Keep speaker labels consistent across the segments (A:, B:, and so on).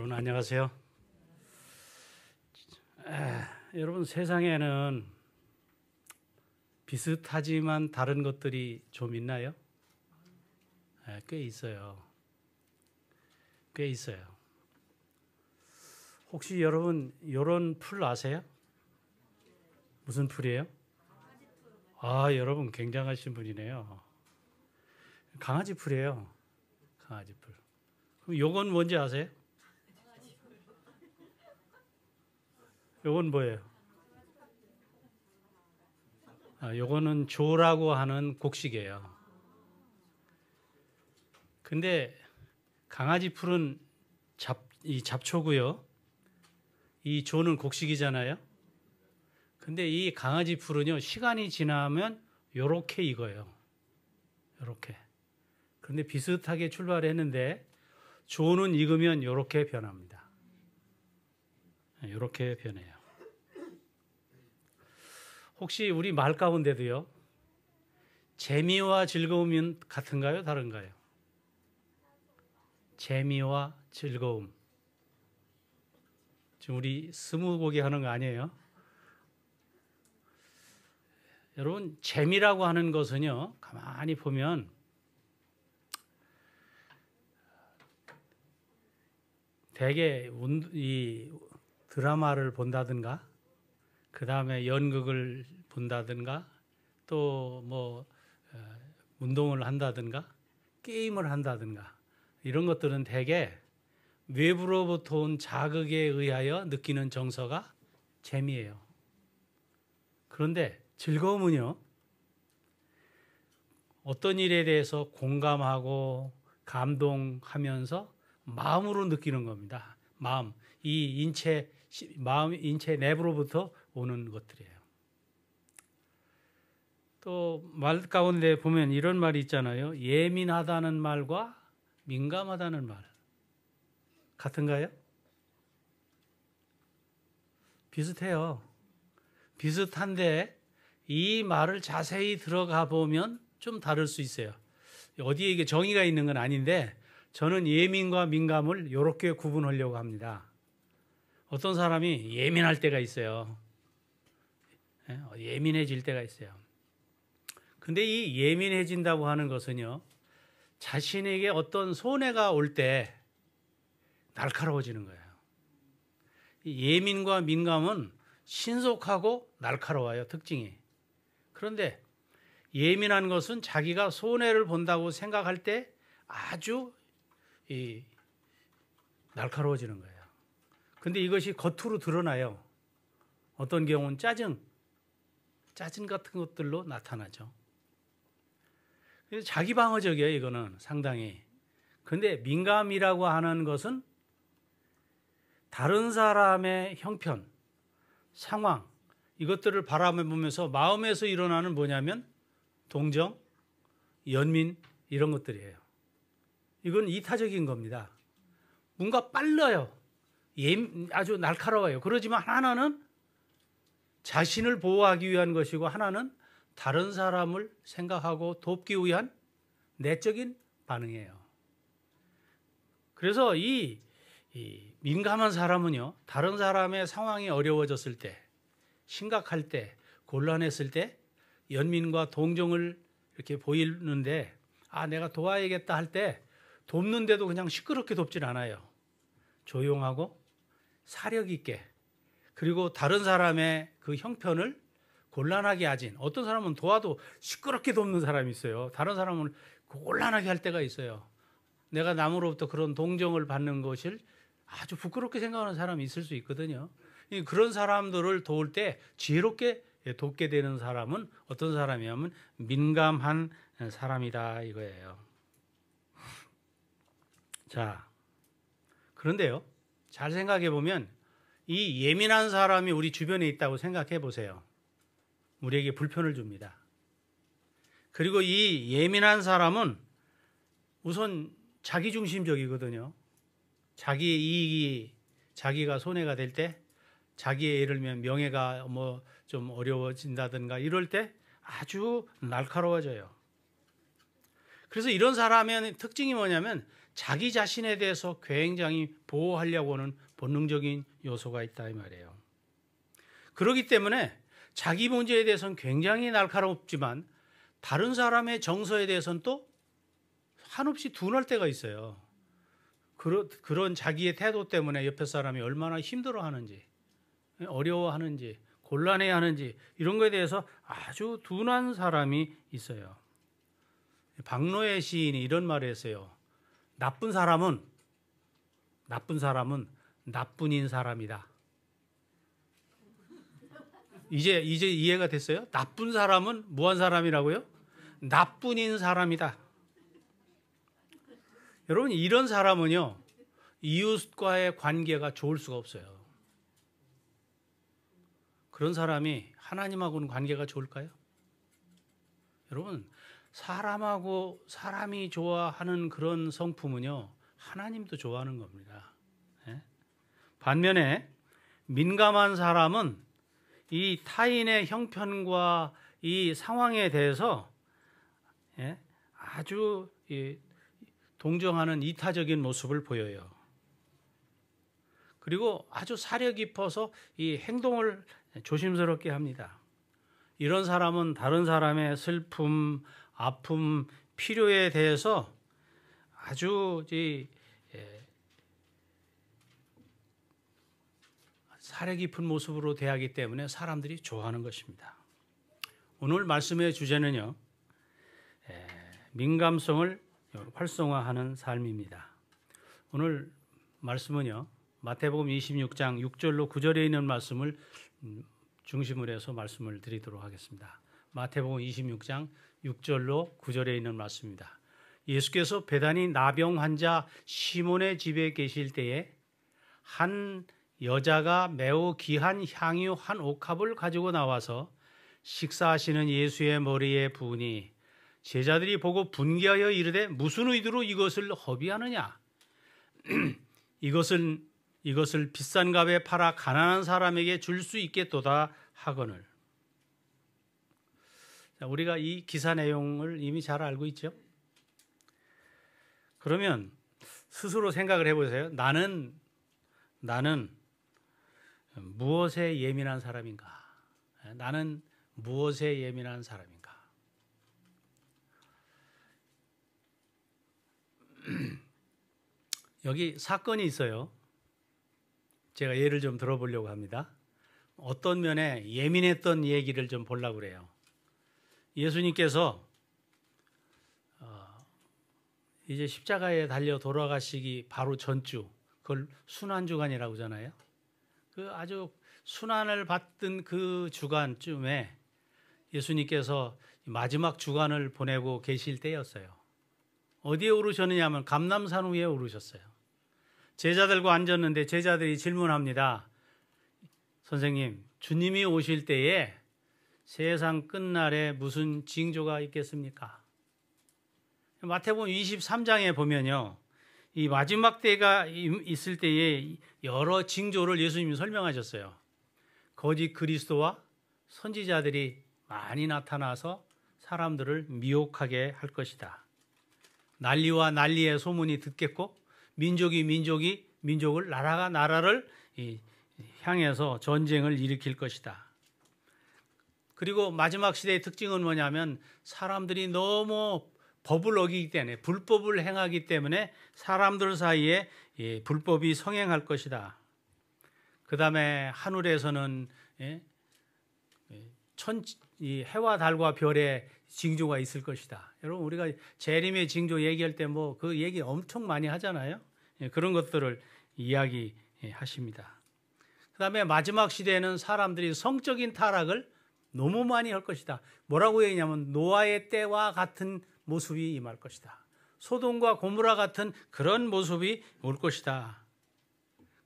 A: 여러분 안녕하세요. 여러분 세상에는 비슷하지만 다른 것들이 좀 있나요? 꽤 있어요. 꽤 있어요. 혹시 여러분 이런 풀 아세요? 무슨 풀이에요? 여러분 굉장하신 분이네요. 강아지 풀이에요. 강아지 풀. 그럼 요건 뭔지 아세요? 요건 뭐예요? 요거는 조라고 하는 곡식이에요. 근데 강아지 풀은 잡초고요. 이 조는 곡식이잖아요. 근데 이 강아지 풀은요, 시간이 지나면 요렇게 익어요. 요렇게. 그런데 비슷하게 출발했는데 조는 익으면 요렇게 변합니다. 요렇게 변해요. 혹시 우리 말 가운데도요, 재미와 즐거움은 같은가요? 다른가요? 재미와 즐거움. 지금 우리 스무고개 하는 거 아니에요? 여러분, 재미라고 하는 것은요, 가만히 보면 대개 이 드라마를 본다든가, 그 다음에 연극을 본다든가, 또 뭐 운동을 한다든가, 게임을 한다든가, 이런 것들은 대개 외부로부터 온 자극에 의하여 느끼는 정서가 재미예요. 그런데 즐거움은요, 어떤 일에 대해서 공감하고 감동하면서 마음으로 느끼는 겁니다. 마음, 인체 내부로부터 오는 것들이에요. 또 말 가운데 보면 이런 말이 있잖아요. 예민하다는 말과 민감하다는 말. 같은가요? 비슷해요. 비슷한데 이 말을 자세히 들어가 보면 좀 다를 수 있어요. 어디에 이게 정의가 있는 건 아닌데 저는 예민과 민감을 이렇게 구분하려고 합니다. 어떤 사람이 예민할 때가 있어요. 예민해질 때가 있어요. 근데 이 예민해진다고 하는 것은요, 자신에게 어떤 손해가 올 때 날카로워지는 거예요. 이 예민과 민감은 신속하고 날카로워요, 특징이. 그런데 예민한 것은 자기가 손해를 본다고 생각할 때 아주 날카로워지는 거예요. 근데 이것이 겉으로 드러나요. 어떤 경우는 짜증 같은 것들로 나타나죠. 그래서 자기 방어적이에요, 이거는 상당히. 근데 민감이라고 하는 것은 다른 사람의 형편, 상황, 이것들을 바라보면서 마음에서 일어나는 뭐냐면 동정, 연민, 이런 것들이에요. 이건 이타적인 겁니다. 뭔가 빨라요. 아주 날카로워요. 그러지만 하나는 자신을 보호하기 위한 것이고 하나는 다른 사람을 생각하고 돕기 위한 내적인 반응이에요. 그래서 이 민감한 사람은요, 다른 사람의 상황이 어려워졌을 때, 심각할 때, 곤란했을 때 연민과 동정을 이렇게 보이는데, 내가 도와야겠다 할 때 돕는데도 그냥 시끄럽게 돕질 않아요. 조용하고 사력 있게, 그리고 다른 사람의 그 형편을 곤란하게 하진, 어떤 사람은 도와도 시끄럽게 돕는 사람이 있어요. 다른 사람은 곤란하게 할 때가 있어요. 내가 남으로부터 그런 동정을 받는 것을 아주 부끄럽게 생각하는 사람이 있을 수 있거든요. 그런 사람들을 도울 때 지혜롭게 돕게 되는 사람은 어떤 사람이냐면 민감한 사람이다 이거예요. 자, 그런데요, 잘 생각해 보면 이 예민한 사람이 우리 주변에 있다고 생각해 보세요. 우리에게 불편을 줍니다. 그리고 이 예민한 사람은 우선 자기중심적이거든요. 자기의 이익이 자기가 손해가 될 때, 자기의 예를 들면 명예가 뭐 좀 어려워진다든가 이럴 때 아주 날카로워져요. 그래서 이런 사람의 특징이 뭐냐면 자기 자신에 대해서 굉장히 보호하려고 하는 본능적인 요소가 있다 이 말이에요. 그렇기 때문에 자기 문제에 대해서는 굉장히 날카롭지만 다른 사람의 정서에 대해서는 또 한없이 둔할 때가 있어요. 그런 자기의 태도 때문에 옆에 사람이 얼마나 힘들어하는지, 어려워하는지, 곤란해하는지 이런 거에 대해서 아주 둔한 사람이 있어요. 박노해 시인이 이런 말을 했어요. 나쁜 사람은 나뿐인 사람이다. 이제 이해가 됐어요? 나쁜 사람은 무한 사람이라고요? 나뿐인 사람이다. 여러분, 이런 사람은요, 이웃과의 관계가 좋을 수가 없어요. 그런 사람이 하나님하고는 관계가 좋을까요? 여러분, 사람하고 사람이 좋아하는 그런 성품은요, 하나님도 좋아하는 겁니다. 반면에 민감한 사람은 이 타인의 형편과 이 상황에 대해서 아주 동정하는 이타적인 모습을 보여요. 그리고 아주 사려 깊어서 이 행동을 조심스럽게 합니다. 이런 사람은 다른 사람의 슬픔, 아픔, 필요에 대해서 아주 사려 깊은 모습으로 대하기 때문에 사람들이 좋아하는 것입니다. 오늘 말씀의 주제는요, 민감성을 활성화하는 삶입니다. 오늘 말씀은요, 마태복음 26장 6절로 9절에 있는 말씀을 중심으로 해서 말씀을 드리도록 하겠습니다. 마태복음 26장 6절로 9절에 있는 말씀입니다. 예수께서 베다니 나병 환자 시몬의 집에 계실 때에 한 여자가 매우 귀한 향유 한 옥합을 가지고 나와서 식사하시는 예수의 머리에 부으니 제자들이 보고 분개하여 이르되 무슨 의도로 이것을 허비하느냐? 이것을 비싼 값에 팔아 가난한 사람에게 줄 수 있겠도다 하거늘. 자, 우리가 이 기사 내용을 이미 잘 알고 있죠? 그러면 스스로 생각을 해보세요. 나는 무엇에 예민한 사람인가? 나는 무엇에 예민한 사람인가? 여기 사건이 있어요. 제가 예를 좀 들어보려고 합니다. 어떤 면에 예민했던 얘기를 좀 보려고 그래요. 예수님께서 이제 십자가에 달려 돌아가시기 바로 전주, 그걸 순환주간이라고 하잖아요. 그 아주 순환을 받던 그 주간쯤에 예수님께서 마지막 주간을 보내고 계실 때였어요. 어디에 오르셨느냐 하면 감람산 위에 오르셨어요. 제자들과 앉았는데 제자들이 질문합니다. 선생님, 주님이 오실 때에 세상 끝날에 무슨 징조가 있겠습니까? 마태복음 23장에 보면요, 이 마지막 때가 있을 때에 여러 징조를 예수님이 설명하셨어요. 거짓 그리스도와 선지자들이 많이 나타나서 사람들을 미혹하게 할 것이다. 난리와 난리의 소문이 듣겠고 민족이 민족을 나라가 나라를 향해서 전쟁을 일으킬 것이다. 그리고 마지막 시대의 특징은 뭐냐면 사람들이 너무 법을 어기기 때문에 불법을 행하기 때문에 사람들 사이에 불법이 성행할 것이다. 그 다음에 하늘에서는 해와 달과 별의 징조가 있을 것이다. 여러분, 우리가 재림의 징조 얘기할 때 뭐 그 얘기 엄청 많이 하잖아요. 그런 것들을 이야기하십니다. 그 다음에 마지막 시대에는 사람들이 성적인 타락을 너무 많이 할 것이다. 뭐라고 얘기냐면 노아의 때와 같은 모습이 임할 것이다. 소돔과 고모라 같은 그런 모습이 올 것이다.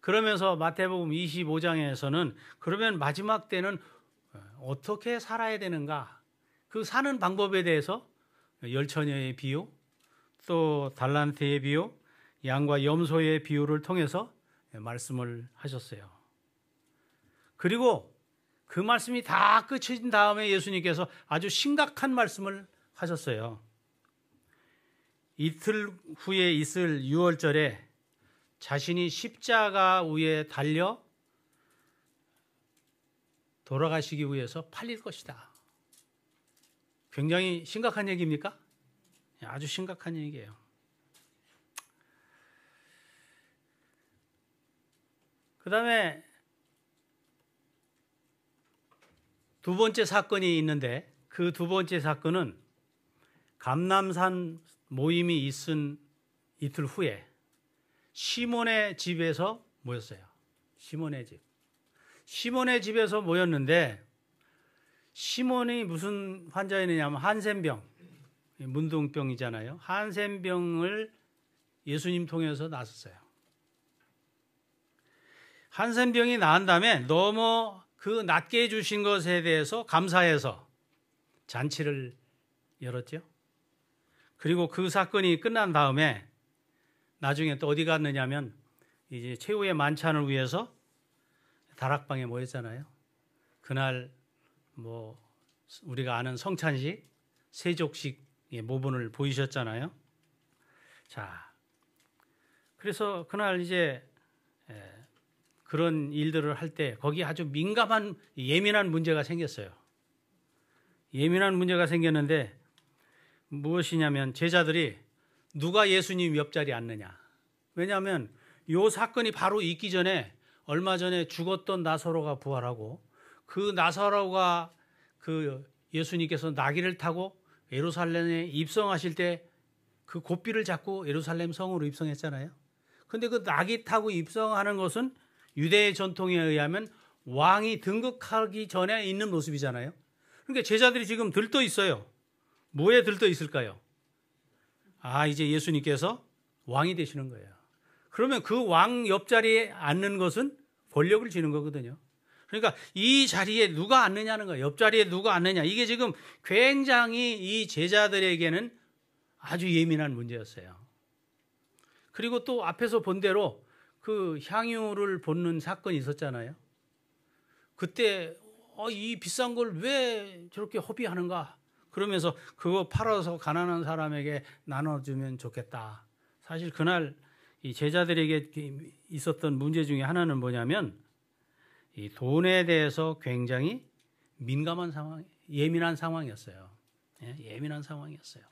A: 그러면서 마태복음 25장에서는 그러면 마지막 때는 어떻게 살아야 되는가? 그 사는 방법에 대해서 열처녀의 비유, 또 달란트의 비유, 양과 염소의 비유를 통해서 말씀을 하셨어요. 그리고 그 말씀이 다 끝인 다음에 예수님께서 아주 심각한 말씀을 하셨어요. 이틀 후에 있을 유월절에 자신이 십자가 위에 달려 돌아가시기 위해서 팔릴 것이다. 굉장히 심각한 얘기입니까? 아주 심각한 얘기예요. 그 다음에 두 번째 사건이 있는데 그 두 번째 사건은 감람산 모임이 있은 이틀 후에 시몬의 집에서 모였어요. 시몬의 집. 시몬의 집에서 모였는데 시몬이 무슨 환자였느냐면 한센병, 문둥병이잖아요. 한센병을 예수님 통해서 났었어요. 한센병이 나은 다음에 너무 그 낫게 해주신 것에 대해서 감사해서 잔치를 열었죠. 그리고 그 사건이 끝난 다음에 나중에 또 어디 갔느냐면 이제 최후의 만찬을 위해서 다락방에 모였잖아요. 그날 뭐 우리가 아는 성찬식, 세족식의 모본을 보이셨잖아요. 자, 그래서 그날 이제 그런 일들을 할 때 거기 아주 민감한 예민한 문제가 생겼어요. 예민한 문제가 생겼는데 무엇이냐면 제자들이 누가 예수님 옆자리에 앉느냐. 왜냐하면 이 사건이 바로 있기 전에 얼마 전에 죽었던 나사로가 부활하고 그 나사로가 그 예수님께서 나귀를 타고 예루살렘에 입성하실 때 그 고삐를 잡고 예루살렘 성으로 입성했잖아요. 근데 그 나귀 타고 입성하는 것은 유대의 전통에 의하면 왕이 등극하기 전에 있는 모습이잖아요. 그러니까 제자들이 지금 들떠 있어요. 뭐에 들떠 있을까요? 아, 이제 예수님께서 왕이 되시는 거예요. 그러면 그 왕 옆자리에 앉는 것은 권력을 지는 거거든요. 그러니까 이 자리에 누가 앉느냐는 거예요. 옆자리에 누가 앉느냐. 이게 지금 굉장히 이 제자들에게는 아주 예민한 문제였어요. 그리고 또 앞에서 본 대로 그 향유를 붓는 사건이 있었잖아요. 그때 이 비싼 걸 왜 저렇게 허비하는가? 그러면서 그거 팔아서 가난한 사람에게 나눠주면 좋겠다. 사실 그날 이 제자들에게 있었던 문제 중에 하나는 뭐냐면 이 돈에 대해서 굉장히 민감한 상황, 예민한 상황이었어요. 예민한 상황이었어요.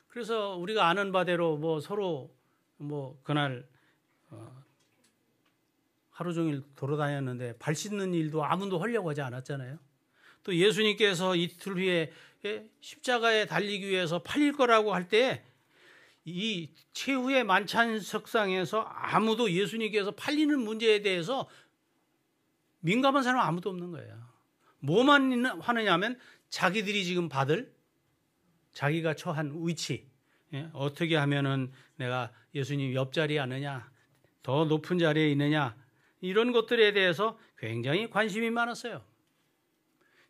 A: 그래서 우리가 아는 바대로 뭐 서로 뭐 그날 하루 종일 돌아다녔는데 발 씻는 일도 아무도 하려고 하지 않았잖아요. 또 예수님께서 이틀 후에 십자가에 달리기 위해서 팔릴 거라고 할 때 이 최후의 만찬석상에서 아무도 예수님께서 팔리는 문제에 대해서 민감한 사람은 아무도 없는 거예요. 뭐만 하느냐면 자기들이 지금 받을 자기가 처한 위치, 어떻게 하면은 내가 예수님 옆자리에 앉느냐, 더 높은 자리에 있느냐, 이런 것들에 대해서 굉장히 관심이 많았어요.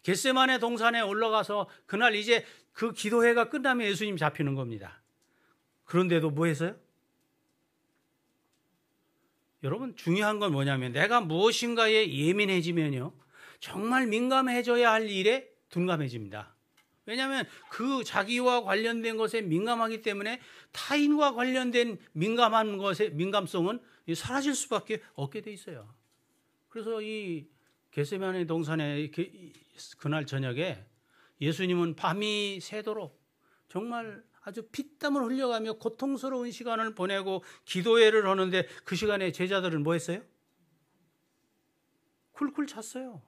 A: 겟세마네 동산에 올라가서 그날 이제 그 기도회가 끝나면 예수님 잡히는 겁니다. 그런데도 뭐 했어요? 여러분 중요한 건 뭐냐면 내가 무엇인가에 예민해지면요 정말 민감해져야 할 일에 둔감해집니다. 왜냐하면 그 자기와 관련된 것에 민감하기 때문에 타인과 관련된 민감한 것의 민감성은 사라질 수밖에 없게 돼 있어요. 그래서 이 겟세마네 동산에 그날 저녁에 예수님은 밤이 새도록 정말 아주 피땀을 흘려가며 고통스러운 시간을 보내고 기도회를 하는데 그 시간에 제자들은 뭐 했어요? 쿨쿨 잤어요.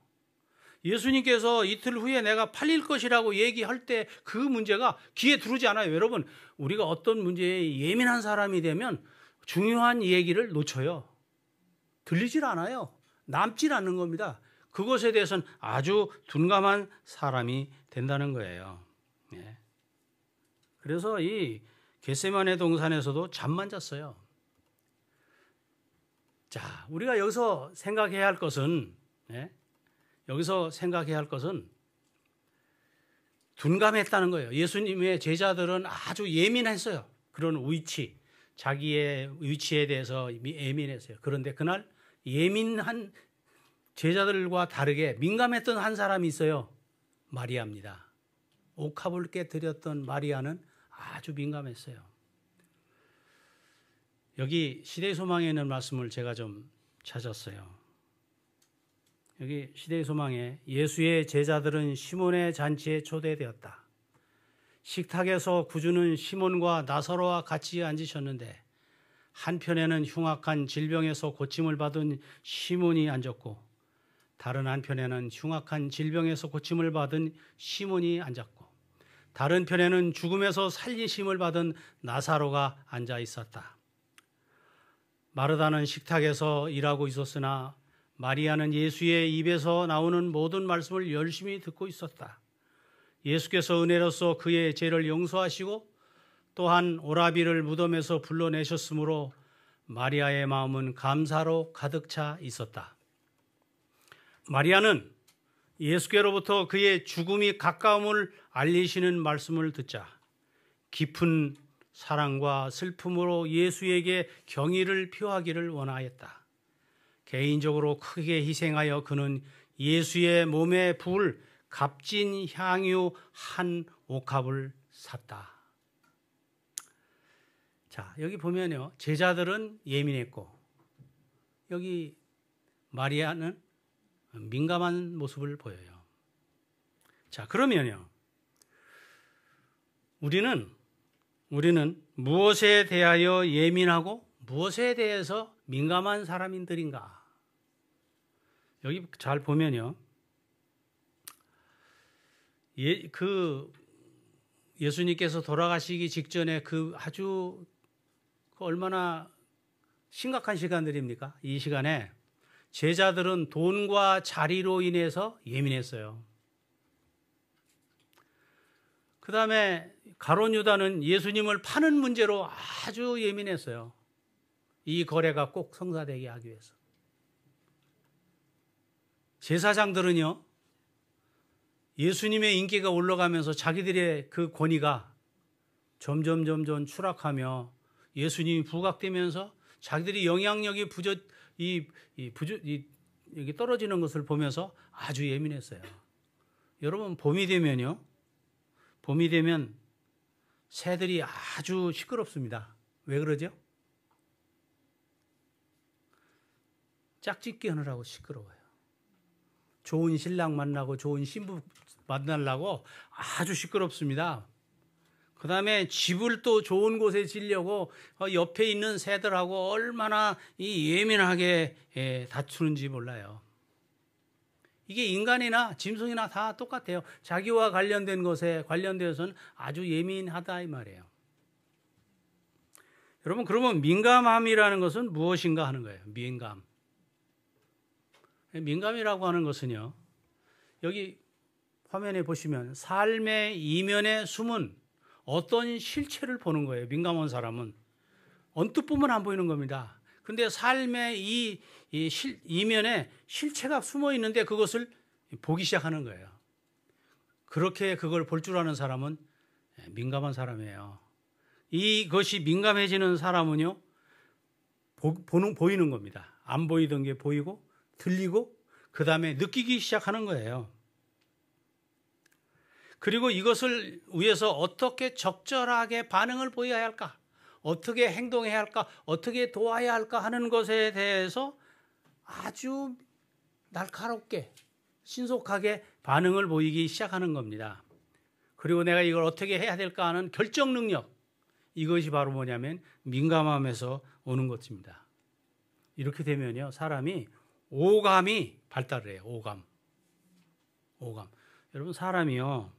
A: 예수님께서 이틀 후에 내가 팔릴 것이라고 얘기할 때 그 문제가 귀에 들어오지 않아요. 여러분, 우리가 어떤 문제에 예민한 사람이 되면 중요한 얘기를 놓쳐요. 들리질 않아요. 남질 않는 겁니다. 그것에 대해서는 아주 둔감한 사람이 된다는 거예요. 그래서 이 겟세마네 동산에서도 잠만 잤어요. 자, 우리가 여기서 생각해야 할 것은 둔감했다는 거예요. 예수님의 제자들은 아주 예민했어요. 그런 위치, 자기의 위치에 대해서 예민했어요. 그런데 그날 예민한 제자들과 다르게 민감했던 한 사람이 있어요. 마리아입니다. 옥합을 깨뜨렸던 마리아는 아주 민감했어요. 여기 시대의 소망에 있는 말씀을 제가 좀 찾았어요. 여기 시대의 소망에 예수의 제자들은 시몬의 잔치에 초대되었다. 식탁에서 구주는 시몬과 나사로와 같이 앉으셨는데 한편에는 흉악한 질병에서 고침을 받은 시몬이 앉았고 다른 한편에는 흉악한 질병에서 고침을 받은 시몬이 앉았고 다른 편에는 죽음에서 살리심을 받은 나사로가 앉아 있었다. 마르다는 식탁에서 일하고 있었으나 마리아는 예수의 입에서 나오는 모든 말씀을 열심히 듣고 있었다. 예수께서 은혜로서 그의 죄를 용서하시고 또한 오라비를 무덤에서 불러내셨으므로 마리아의 마음은 감사로 가득 차 있었다. 마리아는 예수께로부터 그의 죽음이 가까움을 알리시는 말씀을 듣자 깊은 사랑과 슬픔으로 예수에게 경의를 표하기를 원하였다. 개인적으로 크게 희생하여 그는 예수의 몸에 부을 값진 향유 한 옥합을 샀다. 자, 여기 보면요. 제자들은 예민했고 여기 마리아는 민감한 모습을 보여요. 자, 그러면요. 우리는 무엇에 대하여 예민하고 무엇에 대해서 민감한 사람들인가? 여기 잘 보면요. 예수님께서 돌아가시기 직전에 아주 얼마나 심각한 시간들입니까? 이 시간에 제자들은 돈과 자리로 인해서 예민했어요. 그 다음에 가룟 유다는 예수님을 파는 문제로 아주 예민했어요. 이 거래가 꼭 성사되게 하기 위해서. 제사장들은요, 예수님의 인기가 올라가면서 자기들의 그 권위가 점점 추락하며 예수님이 부각되면서 자기들이 영향력이 여기 떨어지는 것을 보면서 아주 예민했어요. 여러분, 봄이 되면 새들이 아주 시끄럽습니다. 왜 그러죠? 짝짓기 하느라고 시끄러워요. 좋은 신랑 만나고 좋은 신부 만나려고 아주 시끄럽습니다. 그 다음에 집을 또 좋은 곳에 지려고 옆에 있는 새들하고 얼마나 예민하게 다투는지 몰라요. 이게 인간이나 짐승이나 다 똑같아요. 자기와 관련된 것에 관련되어서는 아주 예민하다 이 말이에요. 여러분, 그러면 민감함이라는 것은 무엇인가 하는 거예요. 민감이라고 하는 것은요. 여기 화면에 보시면 삶의 이면에 숨은 어떤 실체를 보는 거예요. 민감한 사람은 언뜻 보면 안 보이는 겁니다. 근데 삶의 이면에 실체가 숨어 있는데 그것을 보기 시작하는 거예요. 그렇게 그걸 볼 줄 아는 사람은 민감한 사람이에요. 이것이 민감해지는 사람은요, 보이는 겁니다. 안 보이던 게 보이고 들리고 그 다음에 느끼기 시작하는 거예요. 그리고 이것을 위해서 어떻게 적절하게 반응을 보여야 할까? 어떻게 행동해야 할까? 어떻게 도와야 할까 하는 것에 대해서 아주 날카롭게 신속하게 반응을 보이기 시작하는 겁니다. 그리고 내가 이걸 어떻게 해야 될까 하는 결정 능력, 이것이 바로 뭐냐면 민감함에서 오는 것입니다. 이렇게 되면요, 사람이 오감이 발달을 해요. 오감. 여러분, 사람이요,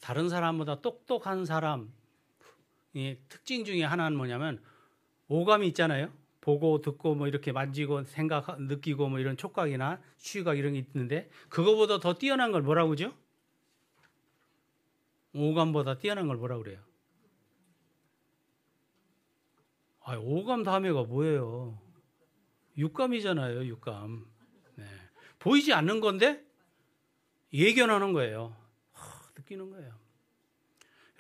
A: 다른 사람보다 똑똑한 사람의 특징 중에 하나는 뭐냐면 오감이 있잖아요. 보고 듣고 뭐 이렇게 만지고 느끼고 뭐 이런 촉각이나 시각 이런 게 있는데 그거보다 더 뛰어난 걸 뭐라고 그러죠? 오감보다 뛰어난 걸 뭐라고 그래요? 오감 다음에가 뭐예요? 육감이잖아요. 육감. 네. 보이지 않는 건데 예견하는 거예요. 느끼는 거예요.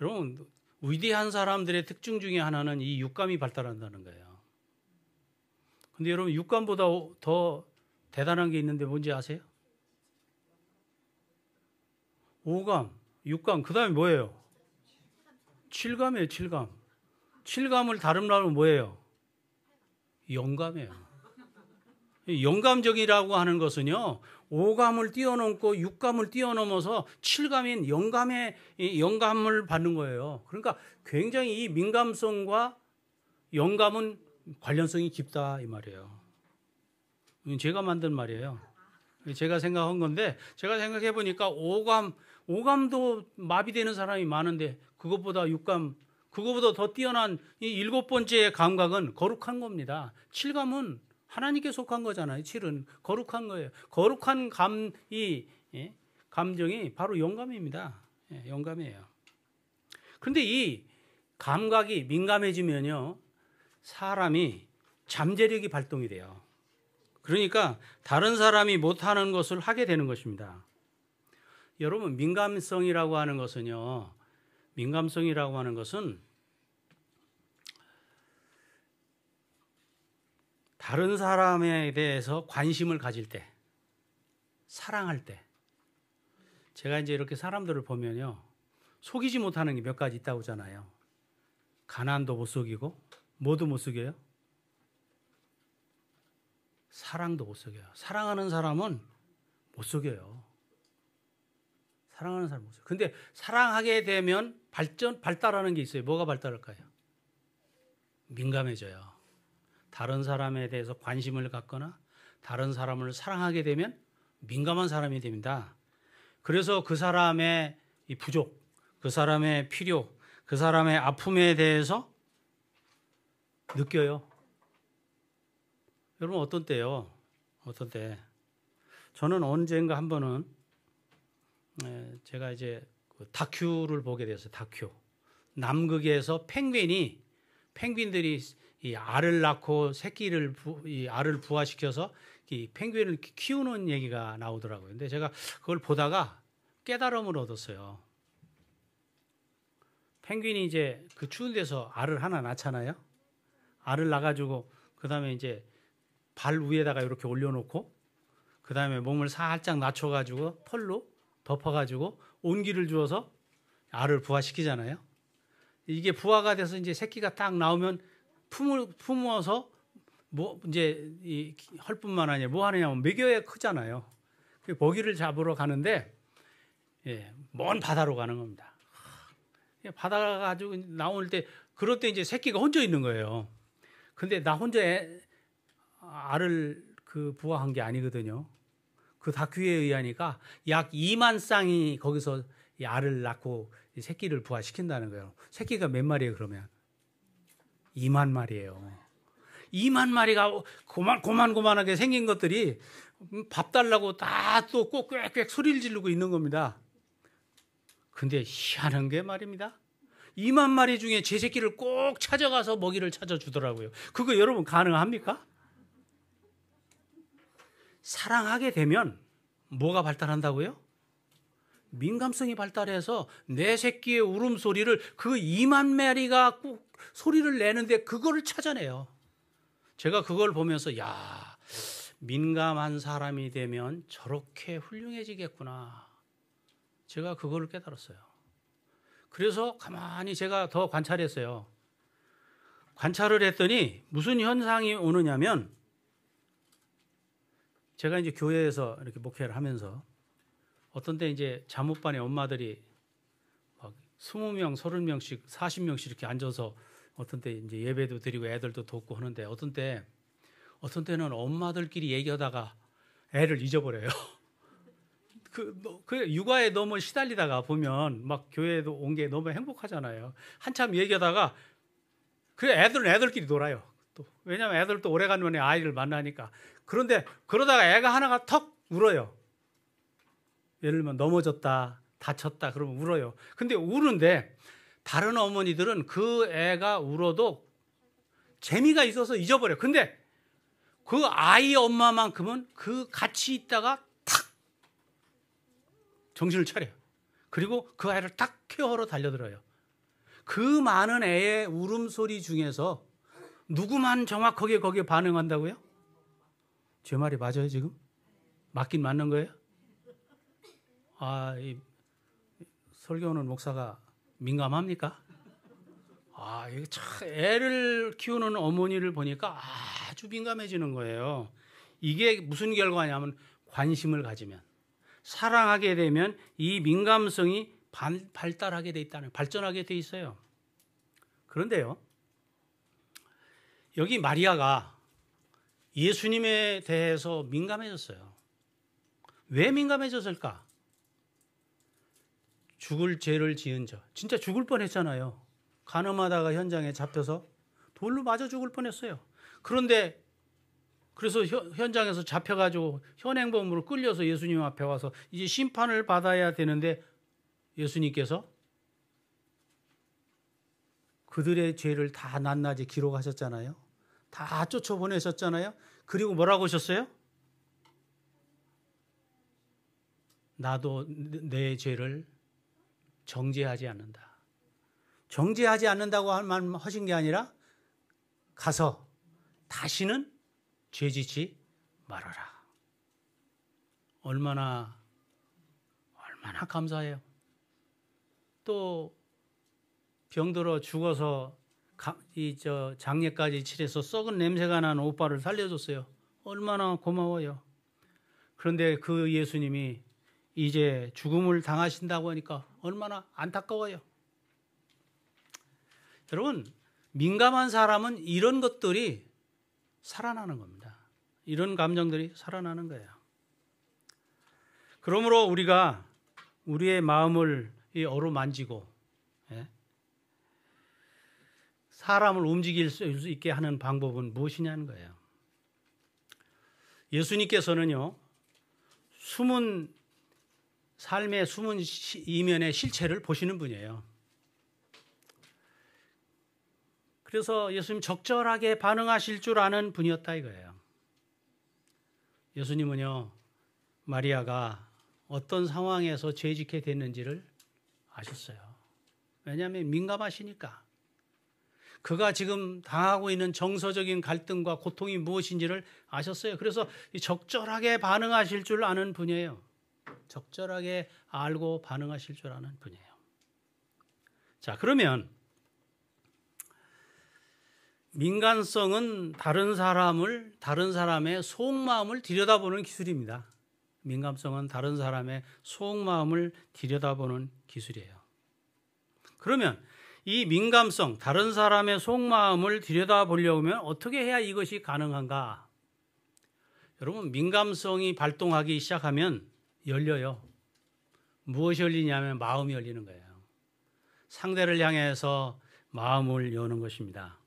A: 여러분, 위대한 사람들의 특징 중에 하나는 이 육감이 발달한다는 거예요. 근데 여러분, 육감보다 더 대단한 게 있는데 뭔지 아세요? 오감, 육감, 그 다음에 뭐예요? 칠감이에요, 칠감. 칠감을 다른 말로 뭐예요? 영감이에요. 영감적이라고 하는 것은요, 오감을 뛰어넘고 육감을 뛰어넘어서 칠감인 영감을 받는 거예요. 그러니까 굉장히 이 민감성과 영감은 관련성이 깊다 이 말이에요. 제가 만든 말이에요. 제가 생각한 건데, 제가 생각해 보니까 오감도 마비되는 사람이 많은데 그것보다 육감, 그것보다 더 뛰어난 이 일곱 번째 감각은 거룩한 겁니다. 칠감은 하나님께 속한 거잖아요. 칠은 거룩한 거예요. 거룩한 감정이 바로 영감입니다. 영감이에요. 그런데 이 감각이 민감해지면요, 사람이 잠재력이 발동이 돼요. 그러니까 다른 사람이 못하는 것을 하게 되는 것입니다. 여러분, 민감성이라고 하는 것은요, 민감성이라고 하는 것은 다른 사람에 대해서 관심을 가질 때, 사랑할 때, 제가 이제 이렇게 사람들을 보면요, 속이지 못하는 게 몇 가지 있다고 하잖아요. 가난도 못 속이고, 뭐도 못 속여요? 사랑도 못 속여요. 사랑하는 사람은 못 속여요. 사랑하는 사람 못 속여요. 근데 사랑하게 되면 발달하는 게 있어요. 뭐가 발달할까요? 민감해져요. 다른 사람에 대해서 관심을 갖거나 다른 사람을 사랑하게 되면 민감한 사람이 됩니다. 그래서 그 사람의 이 부족, 그 사람의 필요, 그 사람의 아픔에 대해서 느껴요. 여러분, 어떤 때요? 어떤 때? 저는 언젠가 한 번은 제가 이제 다큐를 보게 됐어요. 다큐. 남극에서 펭귄들이 이 알을 낳고 이 알을 부화시켜서 이 펭귄을 키우는 얘기가 나오더라고요. 근데 제가 그걸 보다가 깨달음을 얻었어요. 펭귄이 이제 그 추운 데서 알을 하나 낳잖아요. 알을 낳아가지고 그 다음에 이제 발 위에다가 이렇게 올려놓고 그 다음에 몸을 살짝 낮춰가지고 털로 덮어가지고 온기를 주어서 알을 부화시키잖아요. 이게 부화가 돼서 이제 새끼가 딱 나오면 품어서 뭐 이제 할 뿐만 아니라 뭐 하느냐면 먹여야 크잖아요. 먹이를 잡으러 가는데 먼 바다로 가는 겁니다. 바다 가지고 나올 때 그럴 때 이제 새끼가 혼자 있는 거예요. 근데 나 혼자 알을 부화한 게 아니거든요. 그 다큐에 의하니까 약 2만 쌍이 거기서 이 알을 낳고 이 새끼를 부화시킨다는 거예요. 새끼가 몇 마리예요, 그러면? 2만 마리예요. 2만 마리가 고만고만하게 생긴 것들이 밥 달라고 다 또 꼭 꽥꽥 소리를 지르고 있는 겁니다. 근데 희한한 게 말입니다. 2만 마리 중에 제 새끼를 꼭 찾아가서 먹이를 찾아주더라고요. 그거 여러분 가능합니까? 사랑하게 되면 뭐가 발달한다고요? 민감성이 발달해서 내 새끼의 울음소리를 그 2만 마리가 꼭 소리를 내는데 그거를 찾아내요. 제가 그걸 보면서 야, 민감한 사람이 되면 저렇게 훌륭해지겠구나. 제가 그걸 깨달았어요. 그래서 가만히 제가 더 관찰했어요. 관찰을 했더니 무슨 현상이 오느냐면 제가 이제 교회에서 이렇게 목회를 하면서 어떤 때 이제 잠옷반에 엄마들이 막 20명, 30명씩, 40명씩 이렇게 앉아서 어떤 때 이제 예배도 드리고 애들도 돕고 하는데 어떤 때는 엄마들끼리 얘기하다가 애를 잊어버려요. 그 육아에 너무 시달리다가 보면 막 교회에도 온 게 너무 행복하잖아요. 한참 얘기하다가 그 애들은 애들끼리 놀아요. 또 왜냐하면 애들 또 오래간만에 아이를 만나니까. 그런데 그러다가 애가 하나가 턱 울어요. 예를 들면 넘어졌다, 다쳤다 그러면 울어요. 근데 우는데 다른 어머니들은 그 애가 울어도 재미가 있어서 잊어버려요. 근데 그 아이 엄마만큼은 그 같이 있다가 탁 정신을 차려요. 그리고 그 아이를 딱 케어하러 달려들어요. 그 많은 애의 울음소리 중에서 누구만 정확하게 거기에 반응한다고요? 제 말이 맞아요 지금? 맞긴 맞는 거예요? 이 설교하는 목사가 민감합니까? 이게 참 애를 키우는 어머니를 보니까 아주 민감해지는 거예요. 이게 무슨 결과냐면 관심을 가지면, 사랑하게 되면 이 민감성이 발달하게 돼 있다는, 발전하게 돼 있어요. 그런데요, 여기 마리아가 예수님에 대해서 민감해졌어요. 왜 민감해졌을까? 죽을 죄를 지은 자, 진짜 죽을 뻔했잖아요. 간음하다가 현장에 잡혀서 돌로 맞아 죽을 뻔했어요. 그런데 그래서 현장에서 잡혀가지고 현행범으로 끌려서 예수님 앞에 와서 이제 심판을 받아야 되는데 예수님께서 그들의 죄를 다 낱낱이 기록하셨잖아요. 다 쫓아보내셨잖아요. 그리고 뭐라고 하셨어요? 나도 내 죄를 정죄하지 않는다. 정죄하지 않는다고 하신 게 아니라 가서 다시는 죄짓지 말아라. 얼마나 감사해요. 또 병들어 죽어서 장례까지 치러서 썩은 냄새가 나는 오빠를 살려줬어요. 얼마나 고마워요. 그런데 그 예수님이 이제 죽음을 당하신다고 하니까 얼마나 안타까워요. 여러분, 민감한 사람은 이런 것들이 살아나는 겁니다. 이런 감정들이 살아나는 거예요. 그러므로 우리가 우리의 마음을 어루만지고 사람을 움직일 수 있게 하는 방법은 무엇이냐는 거예요. 예수님께서는요, 삶의 숨은 이면의 실체를 보시는 분이에요. 그래서 예수님 적절하게 반응하실 줄 아는 분이었다 이거예요. 예수님은요, 마리아가 어떤 상황에서 죄짓게 됐는지를 아셨어요. 왜냐하면 민감하시니까. 그가 지금 당하고 있는 정서적인 갈등과 고통이 무엇인지를 아셨어요. 그래서 적절하게 반응하실 줄 아는 분이에요. 적절하게 알고 반응하실 줄 아는 분이에요. 자, 그러면 민감성은 다른 사람의 속마음을 들여다보는 기술입니다. 민감성은 다른 사람의 속마음을 들여다보는 기술이에요. 그러면 이 민감성, 다른 사람의 속마음을 들여다보려면 어떻게 해야 이것이 가능한가? 여러분, 민감성이 발동하기 시작하면 열려요. 무엇이 열리냐면 마음이 열리는 거예요. 상대를 향해서 마음을 여는 것입니다.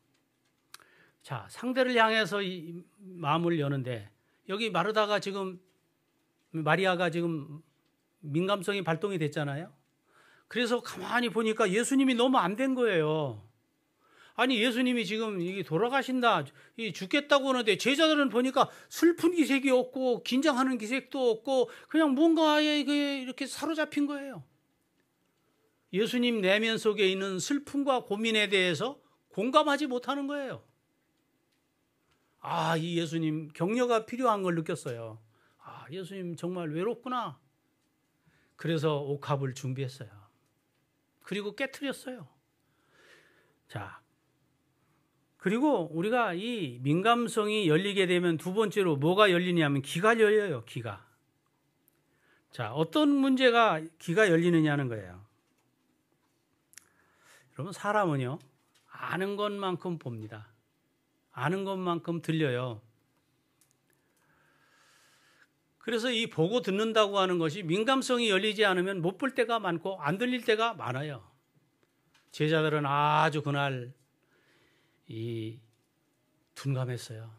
A: 자, 상대를 향해서 이 마음을 여는데 여기 마리아가 지금 민감성이 발동이 됐잖아요. 그래서 가만히 보니까 예수님이 너무 안 된 거예요. 아니, 예수님이 지금 돌아가신다, 죽겠다고 하는데 제자들은 보니까 슬픈 기색이 없고 긴장하는 기색도 없고 그냥 뭔가에 이렇게 사로잡힌 거예요. 예수님 내면 속에 있는 슬픔과 고민에 대해서 공감하지 못하는 거예요. 이 예수님 격려가 필요한 걸 느꼈어요. 예수님 정말 외롭구나. 그래서 옥합을 준비했어요. 그리고 깨트렸어요. 자, 그리고 우리가 이 민감성이 열리게 되면 두 번째로 뭐가 열리냐면 기가 열려요. 기가. 자, 어떤 문제가 기가 열리느냐는 거예요. 여러분, 사람은요, 아는 것만큼 봅니다. 아는 것만큼 들려요. 그래서 이 보고 듣는다고 하는 것이 민감성이 열리지 않으면 못 볼 때가 많고 안 들릴 때가 많아요. 제자들은 아주 그날 둔감했어요.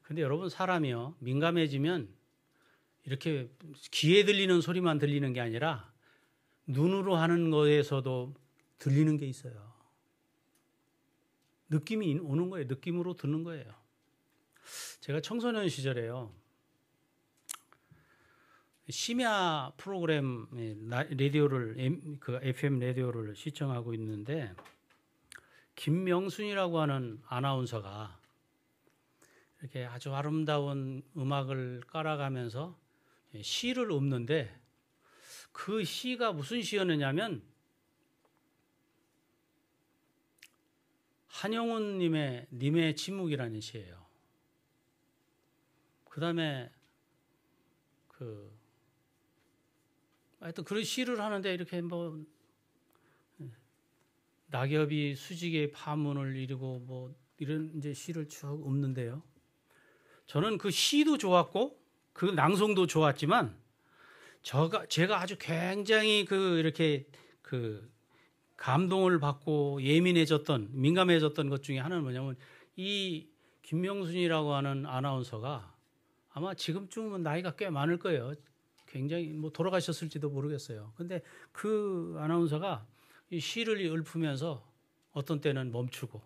A: 그런데 여러분, 사람이요, 민감해지면 이렇게 귀에 들리는 소리만 들리는 게 아니라 눈으로 하는 거에서도 들리는 게 있어요. 느낌이 오는 거예요. 느낌으로 듣는 거예요. 제가 청소년 시절에요, 심야 프로그램 라디오를, FM 라디오를 시청하고 있는데 김명순이라고 하는 아나운서가 이렇게 아주 아름다운 음악을 깔아가면서 시를 읊는데 그 시가 무슨 시였느냐면 한영훈 님의 침묵이라는 시예요. 그다음에 하여튼 그런 시를 하는데 이렇게 뭐 낙엽이 수직의 파문을 이루고 뭐 이런 이제 시를 쭉 읊는데요. 저는 그 시도 좋았고 그 낭송도 좋았지만 제가 아주 굉장히 이렇게 감동을 받고 민감해졌던 것 중에 하나는 뭐냐면 이 김명순이라고 하는 아나운서가 아마 지금쯤은 나이가 꽤 많을 거예요. 굉장히 뭐 돌아가셨을지도 모르겠어요. 근데 그 아나운서가 이 시를 읊으면서 어떤 때는 멈추고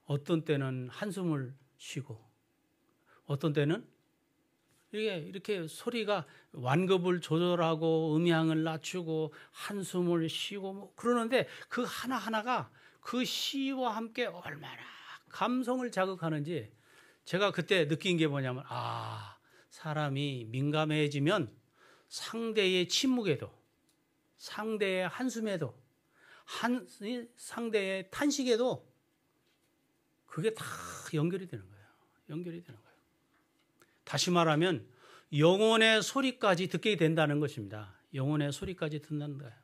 A: 어떤 때는 한숨을 쉬고 어떤 때는 이렇게 소리가 완급을 조절하고 음향을 낮추고 한숨을 쉬고 뭐 그러는데 그 하나하나가 그 시와 함께 얼마나 감성을 자극하는지 제가 그때 느낀 게 뭐냐면 사람이 민감해지면 상대의 침묵에도 상대의 한숨에도 상대의 탄식에도 그게 다 연결이 되는 거예요. 연결이 되는 거예요. 다시 말하면 영혼의 소리까지 듣게 된다는 것입니다. 영혼의 소리까지 듣는다는 거예요.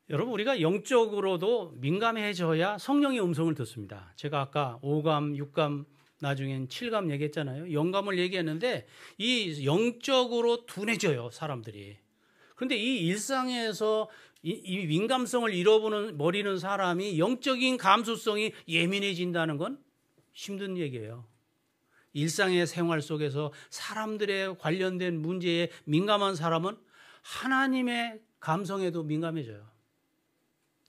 A: 여러분 우리가 영적으로도 민감해져야 성령의 음성을 듣습니다. 제가 아까 5감, 6감, 나중엔 7감 얘기했잖아요. 영감을 얘기했는데 이 영적으로 둔해져요, 사람들이. 그런데 이 일상에서 이 민감성을 잃어버리는 사람이 영적인 감수성이 예민해진다는 건 힘든 얘기예요. 일상의 생활 속에서 사람들의 관련된 문제에 민감한 사람은 하나님의 감성에도 민감해져요.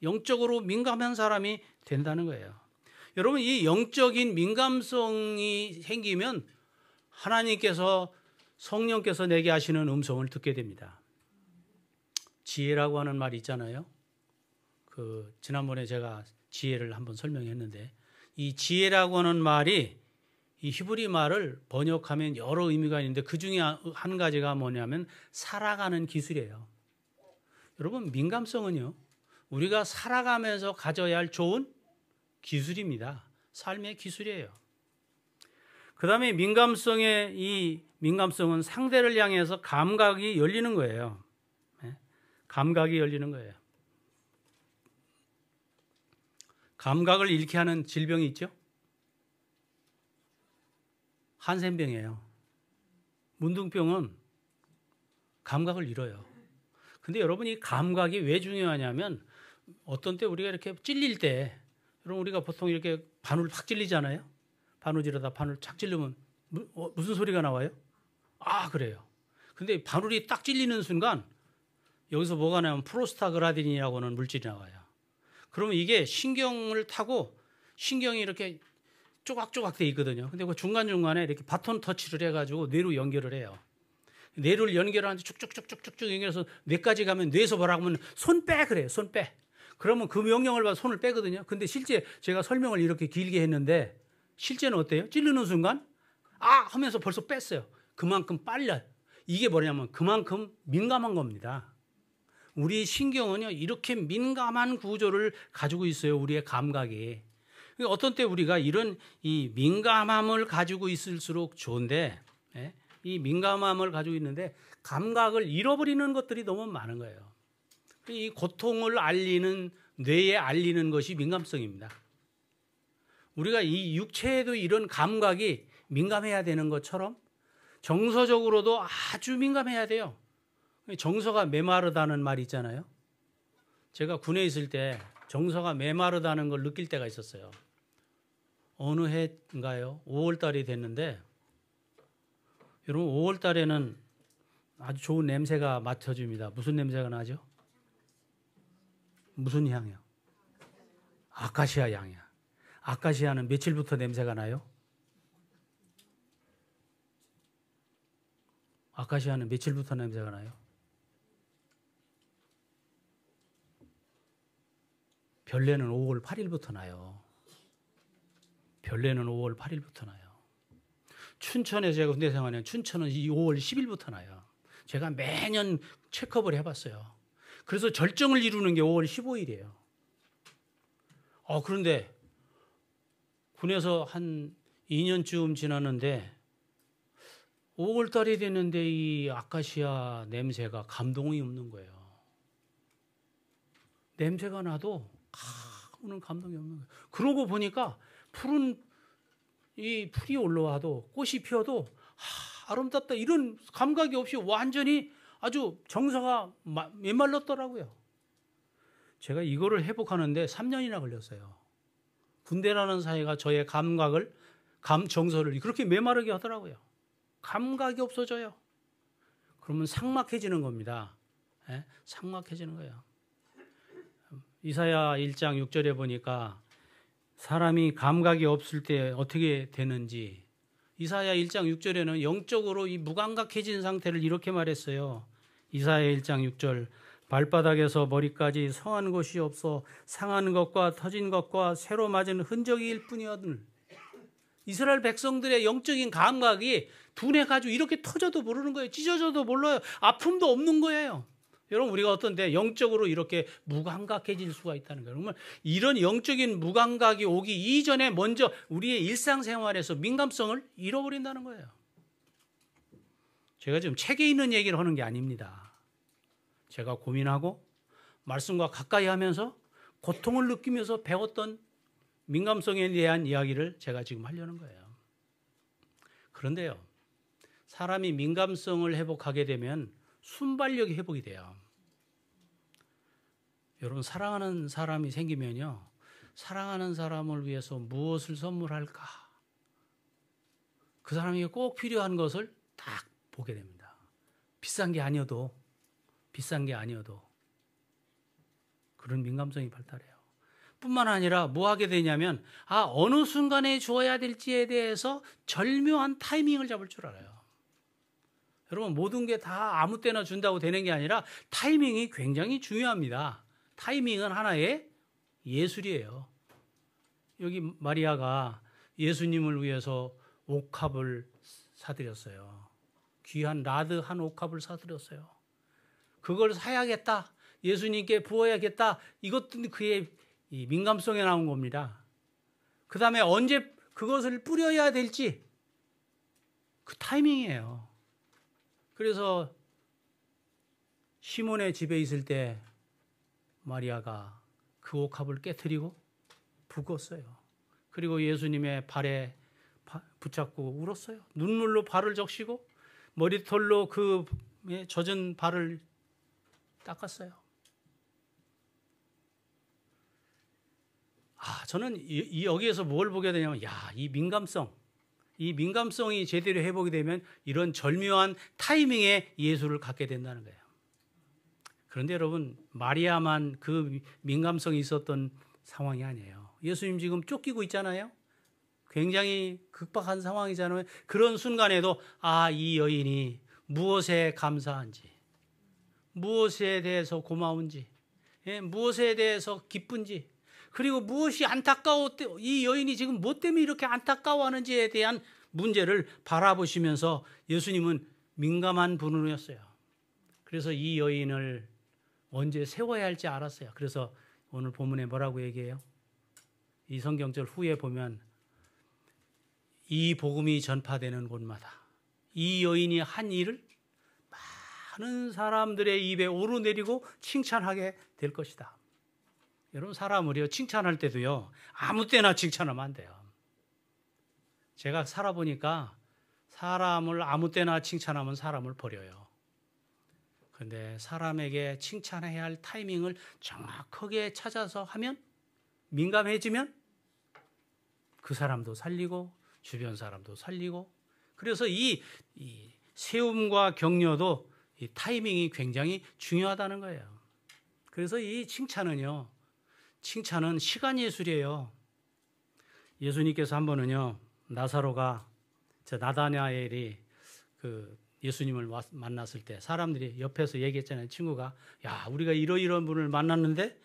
A: 영적으로 민감한 사람이 된다는 거예요. 여러분 이 영적인 민감성이 생기면 하나님께서 성령께서 내게 하시는 음성을 듣게 됩니다. 지혜라고 하는 말이 있잖아요. 지난번에 제가 지혜를 한번 설명했는데 이 지혜라고 하는 말이 이 히브리 말을 번역하면 여러 의미가 있는데 그 중에 한 가지가 뭐냐면 살아가는 기술이에요. 여러분 민감성은요. 우리가 살아가면서 가져야 할 좋은 기술입니다. 삶의 기술이에요. 그 다음에 이 민감성은 상대를 향해서 감각이 열리는 거예요. 감각이 열리는 거예요. 감각을 잃게 하는 질병이 있죠? 한센병이에요. 문둥병은 감각을 잃어요. 근데 여러분 이 감각이 왜 중요하냐면 어떤 때 우리가 이렇게 찔릴 때 여러분 우리가 보통 이렇게 바늘 확 찔리잖아요. 바느질하다 바늘 착 찔르면 무슨 소리가 나와요? 그래요. 근데 바늘이 딱 찔리는 순간 여기서 뭐가 나오면 프로스타그라딘이라고 하는 물질이 나와요. 그러면 이게 신경을 타고 신경이 이렇게 조각조각 돼 있거든요. 근데 그 중간중간에 이렇게 바톤 터치를 해가지고 뇌로 연결을 해요. 뇌를 연결하는데 쭉쭉쭉쭉쭉 연결해서 뇌까지 가면 뇌에서 뭐라고 하면 손 빼 그래요. 손 빼. 그러면 그 명령을 받아 손을 빼거든요. 근데 실제 제가 설명을 이렇게 길게 했는데 실제는 어때요? 찌르는 순간 하면서 벌써 뺐어요. 그만큼 빨라요. 이게 뭐냐면 그만큼 민감한 겁니다. 우리 신경은요 이렇게 민감한 구조를 가지고 있어요. 우리의 감각이. 어떤 때 우리가 이런 이 민감함을 가지고 있을수록 좋은데 이 민감함을 가지고 있는데 감각을 잃어버리는 것들이 너무 많은 거예요. 이 고통을 알리는 뇌에 알리는 것이 민감성입니다. 우리가 이 육체에도 이런 감각이 민감해야 되는 것처럼 정서적으로도 아주 민감해야 돼요. 정서가 메마르다는 말이 있잖아요. 제가 군에 있을 때 정서가 메마르다는 걸 느낄 때가 있었어요. 어느 해인가요? 5월 달이 됐는데 여러분 5월 달에는 아주 좋은 냄새가 맡아집니다. 무슨 냄새가 나죠? 무슨 향이요? 아카시아 향이야. 아카시아는 며칠부터 냄새가 나요? 아카시아는 며칠부터 냄새가 나요? 별내는 5월 8일부터 나요. 별내는 5월 8일부터 나요. 춘천에 제가 군대 생활하는 춘천은 5월 10일부터 나요. 제가 매년 체크업을 해봤어요. 그래서 절정을 이루는 게 5월 15일이에요. 그런데 군에서 한 2년쯤 지났는데 5월 달이 됐는데 이 아카시아 냄새가 감동이 없는 거예요. 냄새가 나도 오는 감동이 없는 거예요. 그러고 보니까 이 풀이 올라와도 꽃이 피어도 아름답다 이런 감각이 없이 완전히 아주 정서가 메말랐더라고요. 제가 이거를 회복하는데 3년이나 걸렸어요. 군대라는 사회가 저의 정서를 그렇게 메마르게 하더라고요. 감각이 없어져요. 그러면 삭막해지는 겁니다. 예? 삭막해지는 거예요. 이사야 1장 6절에 보니까 사람이 감각이 없을 때 어떻게 되는지 이사야 1장 6절에는 영적으로 이 무감각해진 상태를 이렇게 말했어요. 이사야 1장 6절 발바닥에서 머리까지 성한 곳이 없어 상한 것과 터진 것과 새로 맞은 흔적일 뿐이거늘. 이스라엘 백성들의 영적인 감각이 둔해가지고 이렇게 터져도 모르는 거예요. 찢어져도 몰라요. 아픔도 없는 거예요. 여러분 우리가 어떤데 영적으로 이렇게 무감각해질 수가 있다는 거예요. 그러면 이런 영적인 무감각이 오기 이전에 먼저 우리의 일상생활에서 민감성을 잃어버린다는 거예요. 제가 지금 책에 있는 얘기를 하는 게 아닙니다. 제가 고민하고 말씀과 가까이 하면서 고통을 느끼면서 배웠던 민감성에 대한 이야기를 제가 지금 하려는 거예요. 그런데요, 사람이 민감성을 회복하게 되면 순발력이 회복이 돼요. 여러분 사랑하는 사람이 생기면요, 사랑하는 사람을 위해서 무엇을 선물할까? 그 사람에게 꼭 필요한 것을 딱 보게 됩니다. 비싼 게 아니어도 그런 민감성이 발달해요. 뿐만 아니라 뭐 하게 되냐면 어느 순간에 주어야 될지에 대해서 절묘한 타이밍을 잡을 줄 알아요. 여러분 모든 게 다 아무 때나 준다고 되는 게 아니라 타이밍이 굉장히 중요합니다. 타이밍은 하나의 예술이에요. 여기 마리아가 예수님을 위해서 옥합을 사드렸어요. 귀한 라드 한 옥합을 사드렸어요. 그걸 사야겠다. 예수님께 부어야겠다. 이것도 그의 이 민감성에 나온 겁니다. 그 다음에 언제 그것을 뿌려야 될지 그 타이밍이에요. 그래서 시몬의 집에 있을 때 마리아가 그 옥합을 깨트리고 붓었어요. 그리고 예수님의 발에 붙잡고 울었어요. 눈물로 발을 적시고 머리털로 그 젖은 발을 닦았어요. 저는 여기에서 뭘 보게 되냐면 이 민감성이 제대로 회복이 되면 이런 절묘한 타이밍의 예술을 갖게 된다는 거예요. 그런데 여러분 마리아만 그 민감성이 있었던 상황이 아니에요. 예수님 지금 쫓기고 있잖아요. 굉장히 극박한 상황이잖아요. 그런 순간에도 이 여인이 무엇에 감사한지, 무엇에 대해서 고마운지, 무엇에 대해서 기쁜지, 그리고 무엇이 이 여인이 지금 무엇 때문에 이렇게 안타까워하는지에 대한 문제를 바라보시면서 예수님은 민감한 분이었어요. 그래서 이 여인을 언제 세워야 할지 알았어요. 그래서 오늘 본문에 뭐라고 얘기해요? 이 성경절 후에 보면 이 복음이 전파되는 곳마다 이 여인이 한 일을 많은 사람들의 입에 오르내리고 칭찬하게 될 것이다. 여러분 사람을요 칭찬할 때도요 아무 때나 칭찬하면 안 돼요. 제가 살아보니까 사람을 아무 때나 칭찬하면 사람을 버려요. 그런데 사람에게 칭찬해야 할 타이밍을 정확하게 찾아서 하면, 민감해지면 그 사람도 살리고 주변 사람도 살리고, 그래서 이 세움과 격려도 이 타이밍이 굉장히 중요하다는 거예요. 그래서 이 칭찬은 시간 예술이에요. 예수님께서 한 번은요, 나다나엘이 예수님을 만났을 때 사람들이 옆에서 얘기했잖아요. 친구가, 야, 우리가 이러이러한 분을 만났는데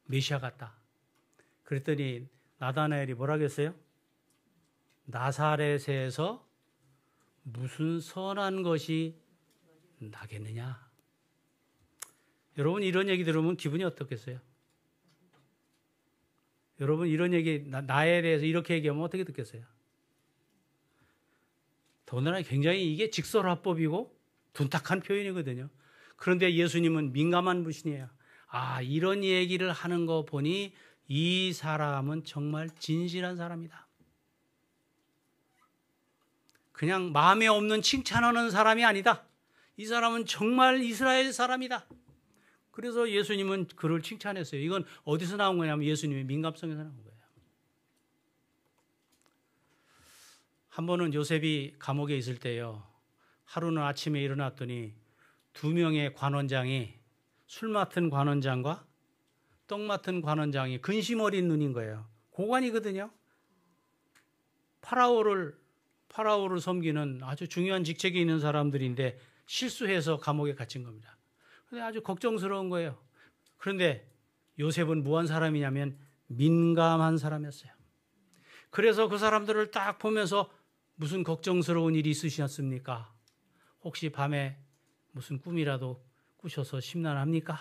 A: 메시아 같다. 그랬더니 나다나엘이 뭐라고 했어요? 나사렛에서 무슨 선한 것이 나겠느냐? 여러분 이런 얘기 들으면 기분이 어떻겠어요? 여러분 이런 얘기 나에 대해서 이렇게 얘기하면 어떻게 듣겠어요? 더군다나 굉장히 이게 직설화법이고 둔탁한 표현이거든요. 그런데 예수님은 민감한 분이에요. 아, 이런 얘기를 하는 거 보니 이 사람은 정말 진실한 사람이다. 그냥 마음에 없는 칭찬하는 사람이 아니다. 이 사람은 정말 이스라엘 사람이다. 그래서 예수님은 그를 칭찬했어요. 이건 어디서 나온 거냐면 예수님의 민감성에서 나온 거예요. 한 번은 요셉이 감옥에 있을 때요. 하루는 아침에 일어났더니 2명의 관원장이 술 맡은 관원장과 떡 맡은 관원장이 근심 어린 눈인 거예요. 고관이거든요. 파라오를 섬기는 아주 중요한 직책에 있는 사람들인데 실수해서 감옥에 갇힌 겁니다. 근데 아주 걱정스러운 거예요. 그런데 요셉은 무한 사람이냐면 민감한 사람이었어요. 그래서 그 사람들을 딱 보면서 무슨 걱정스러운 일이 있으셨습니까? 혹시 밤에 무슨 꿈이라도 꾸셔서 심란합니까?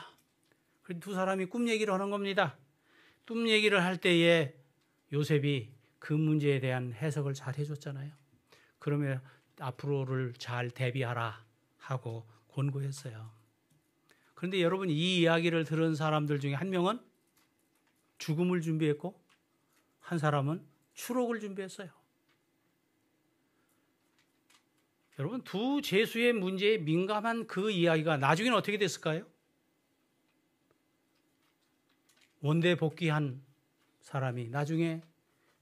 A: 두 사람이 꿈 얘기를 하는 겁니다. 꿈 얘기를 할 때에 요셉이 그 문제에 대한 해석을 잘 해줬잖아요. 그러면 앞으로를 잘 대비하라 하고 권고했어요. 그런데 여러분 이 이야기를 들은 사람들 중에 한 명은 죽음을 준비했고 한 사람은 추록을 준비했어요. 여러분 두 죄수의 문제에 민감한 그 이야기가 나중에는 어떻게 됐을까요? 원대 복귀한 사람이 나중에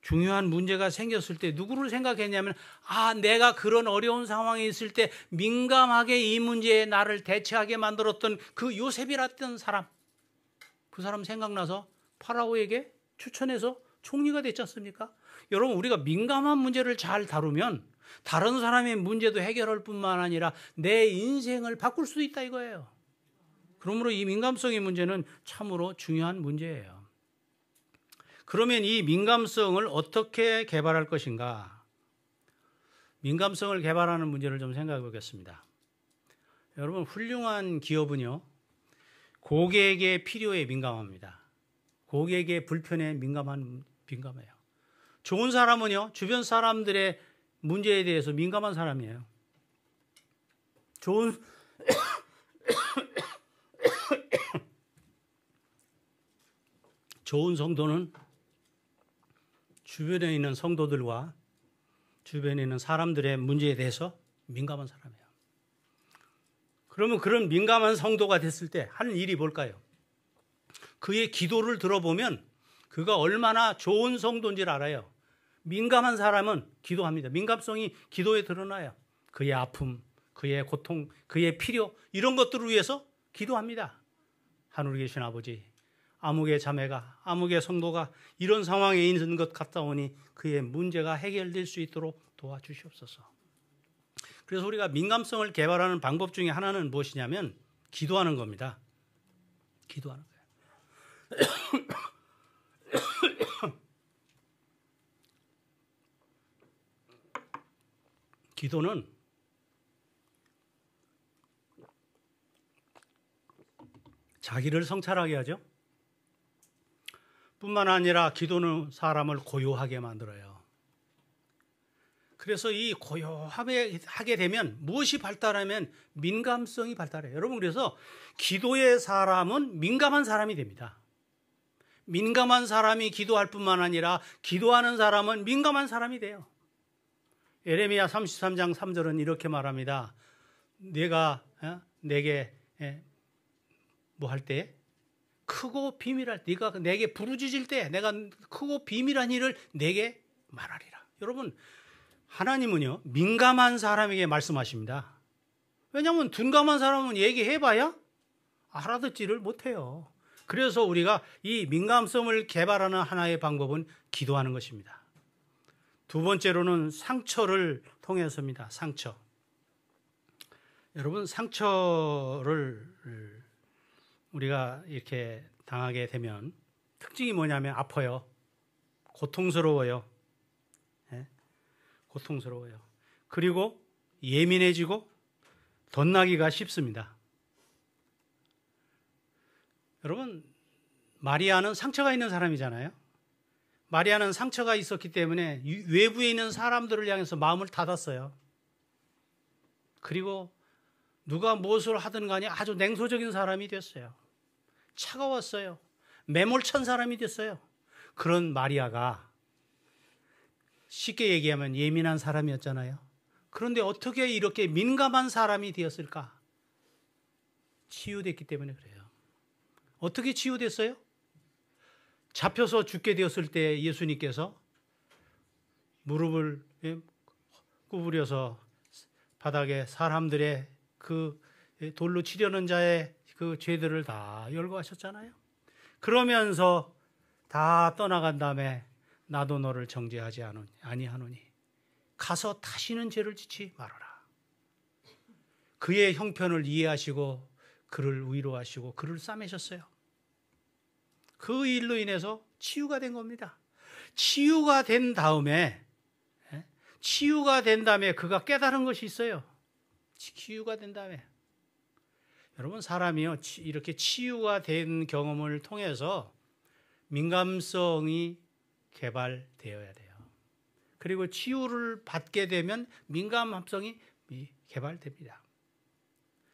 A: 중요한 문제가 생겼을 때 누구를 생각했냐면 내가 그런 어려운 상황에 있을 때 민감하게 이 문제에 나를 대처하게 만들었던 그 요셉이랐던 사람, 그 사람 생각나서 파라오에게 추천해서 총리가 됐지 않습니까? 여러분 우리가 민감한 문제를 잘 다루면 다른 사람의 문제도 해결할 뿐만 아니라 내 인생을 바꿀 수도 있다 이거예요. 그러므로 이 민감성의 문제는 참으로 중요한 문제예요. 그러면 이 민감성을 어떻게 개발할 것인가? 민감성을 개발하는 문제를 좀 생각해 보겠습니다. 여러분 훌륭한 기업은요. 고객의 필요에 민감합니다. 고객의 불편에 민감해요. 좋은 사람은요. 주변 사람들의 문제에 대해서 민감한 사람이에요. 좋은 성도는 주변에 있는 성도들과 주변에 있는 사람들의 문제에 대해서 민감한 사람이에요. 그러면 그런 민감한 성도가 됐을 때 하는 일이 뭘까요? 그의 기도를 들어보면 그가 얼마나 좋은 성도인지를 알아요. 민감한 사람은 기도합니다. 민감성이 기도에 드러나요. 그의 아픔, 그의 고통, 그의 필요 이런 것들을 위해서 기도합니다. 하늘에 계신 아버지, 아무개 자매가, 아무개 성도가 이런 상황에 있는 것 같다오니 그의 문제가 해결될 수 있도록 도와주시옵소서. 그래서 우리가 민감성을 개발하는 방법 중에 하나는 무엇이냐면 기도하는 겁니다. 기도하는 거예요. 기도는 자기를 성찰하게 하죠. 뿐만 아니라 기도는 사람을 고요하게 만들어요. 그래서 이 고요하게 하게 되면 무엇이 발달하면 민감성이 발달해요. 여러분 그래서 기도의 사람은 민감한 사람이 됩니다. 민감한 사람이 기도할 뿐만 아니라 기도하는 사람은 민감한 사람이 돼요. 예레미야 33장 3절은 이렇게 말합니다. 내가 내게 뭐 할 때 크고 비밀할 네가 내게 부르짖을 때 내가 크고 비밀한 일을 내게 말하리라. 여러분 하나님은요 민감한 사람에게 말씀하십니다. 왜냐하면 둔감한 사람은 얘기해봐야 알아듣지를 못해요. 그래서 우리가 이 민감성을 개발하는 하나의 방법은 기도하는 것입니다. 두 번째로는 상처를 통해서입니다. 상처. 여러분 상처를 우리가 이렇게 당하게 되면 특징이 뭐냐면 아파요. 고통스러워요. 고통스러워요. 그리고 예민해지고 덧나기가 쉽습니다. 여러분, 마리아는 상처가 있는 사람이잖아요. 마리아는 상처가 있었기 때문에 외부에 있는 사람들을 향해서 마음을 닫았어요. 그리고 누가 무엇을 하든 간에 아주 냉소적인 사람이 됐어요. 차가웠어요. 매몰찬 사람이 됐어요. 그런 마리아가 쉽게 얘기하면 예민한 사람이었잖아요. 그런데 어떻게 이렇게 민감한 사람이 되었을까? 치유됐기 때문에 그래요. 어떻게 치유됐어요? 잡혀서 죽게 되었을 때 예수님께서 무릎을 구부려서 바닥에 사람들의 그 돌로 치려는 자의 그 죄들을 다 열거하셨잖아요. 그러면서 다 떠나간 다음에 나도 너를 정죄하지 아니하노니 가서 다시는 죄를 짓지 말아라. 그의 형편을 이해하시고 그를 위로하시고 그를 싸매셨어요. 그 일로 인해서 치유가 된 겁니다. 치유가 된 다음에 그가 깨달은 것이 있어요. 치유가 된 다음에. 여러분, 사람이요, 이렇게 치유가 된 경험을 통해서 민감성이 개발되어야 돼요. 그리고 치유를 받게 되면 민감성이 개발됩니다.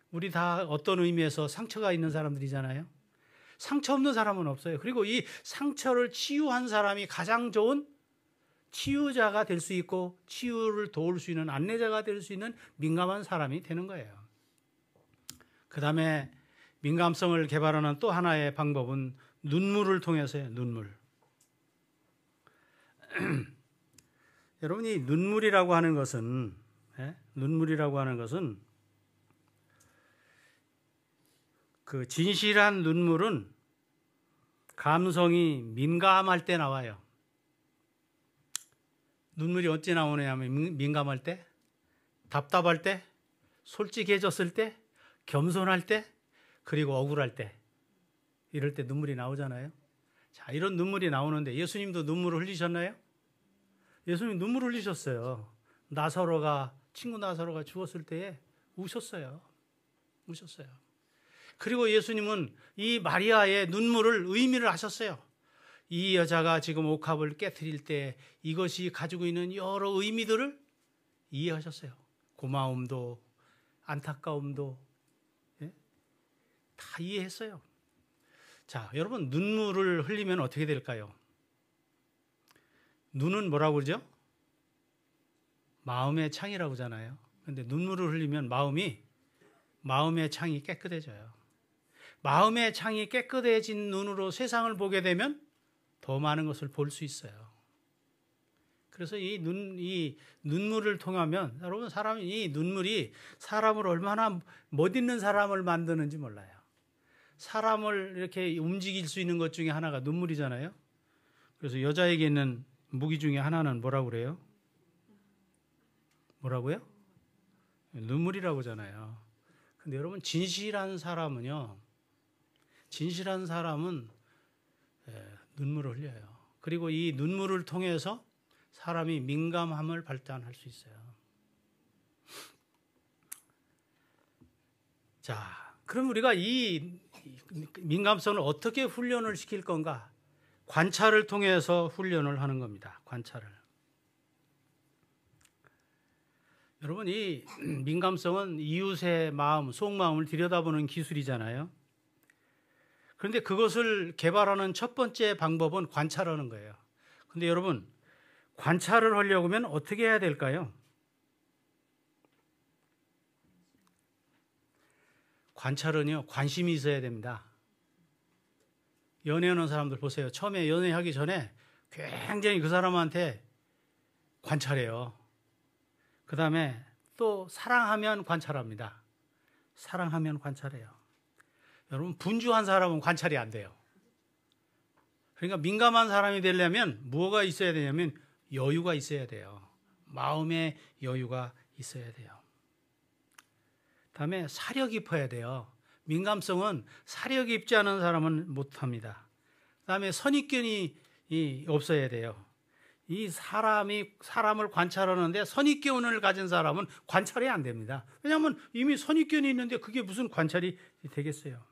A: 우리 다 어떤 의미에서 상처가 있는 사람들이잖아요. 상처 없는 사람은 없어요. 그리고 이 상처를 치유한 사람이 가장 좋은 치유자가 될 수 있고 치유를 도울 수 있는 안내자가 될 수 있는 민감한 사람이 되는 거예요. 그 다음에 민감성을 개발하는 또 하나의 방법은 눈물을 통해서요. 눈물. 여러분이 눈물이라고 하는 것은 그 진실한 눈물은 감성이 민감할 때 나와요. 눈물이 어찌 나오느냐면 민감할 때, 답답할 때, 솔직해졌을 때, 겸손할 때, 그리고 억울할 때, 이럴 때 눈물이 나오잖아요. 자, 이런 눈물이 나오는데 예수님도 눈물을 흘리셨나요? 예수님 눈물을 흘리셨어요. 친구 나사로가 죽었을 때에 우셨어요. 그리고 예수님은 이 마리아의 눈물을 의미를 하셨어요. 이 여자가 지금 옥합을 깨트릴 때 이것이 가지고 있는 여러 의미들을 이해하셨어요. 고마움도 안타까움도 다 이해했어요. 자, 여러분, 눈물을 흘리면 어떻게 될까요? 눈은 뭐라고 그러죠? 마음의 창이라고 하잖아요. 그런데 눈물을 흘리면 마음의 창이 깨끗해져요. 마음의 창이 깨끗해진 눈으로 세상을 보게 되면 더 많은 것을 볼 수 있어요. 그래서 이 눈물을 통하면 여러분, 이 눈물이 사람을 얼마나 멋있는 사람을 만드는지 몰라요. 사람을 이렇게 움직일 수 있는 것 중에 하나가 눈물이잖아요. 그래서 여자에게 있는 무기 중에 하나는 뭐라고 그래요? 뭐라고요? 눈물이라고 하잖아요. 근데 여러분, 진실한 사람은 눈물을 흘려요. 그리고 이 눈물을 통해서 사람이 민감함을 발산할 수 있어요. 자, 그럼 우리가 이 민감성을 어떻게 훈련을 시킬 건가? 관찰을 통해서 훈련을 하는 겁니다. 관찰을. 여러분, 이 민감성은 이웃의 마음, 속마음을 들여다보는 기술이잖아요. 그런데 그것을 개발하는 첫 번째 방법은 관찰하는 거예요. 그런데 여러분, 관찰을 하려고 하면 어떻게 해야 될까요? 관찰은요, 관심이 있어야 됩니다. 연애하는 사람들 보세요. 처음에 연애하기 전에 굉장히 그 사람한테 관찰해요. 그 다음에 또 사랑하면 관찰합니다. 사랑하면 관찰해요. 여러분, 분주한 사람은 관찰이 안 돼요. 그러니까 민감한 사람이 되려면 뭐가 있어야 되냐면 여유가 있어야 돼요. 마음의 여유가 있어야 돼요. 다음에 사려 깊어야 돼요. 민감성은 사려 깊지 않은 사람은 못합니다. 다음에 선입견이 없어야 돼요. 이 사람을 관찰하는데 선입견을 가진 사람은 관찰이 안 됩니다. 왜냐하면 이미 선입견이 있는데 그게 무슨 관찰이 되겠어요.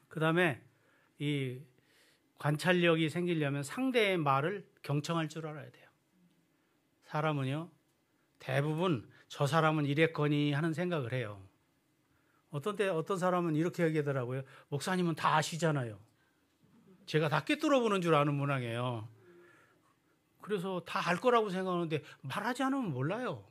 A: 그다음에 이 관찰력이 생기려면 상대의 말을 경청할 줄 알아야 돼요. 사람은요, 대부분 저 사람은 이랬거니 하는 생각을 해요. 어떤 사람은 이렇게 얘기하더라고요. 목사님은 다 아시잖아요. 제가 다 꿰뚫어 보는 줄 아는 문항이에요. 그래서 다 알 거라고 생각하는데 말하지 않으면 몰라요.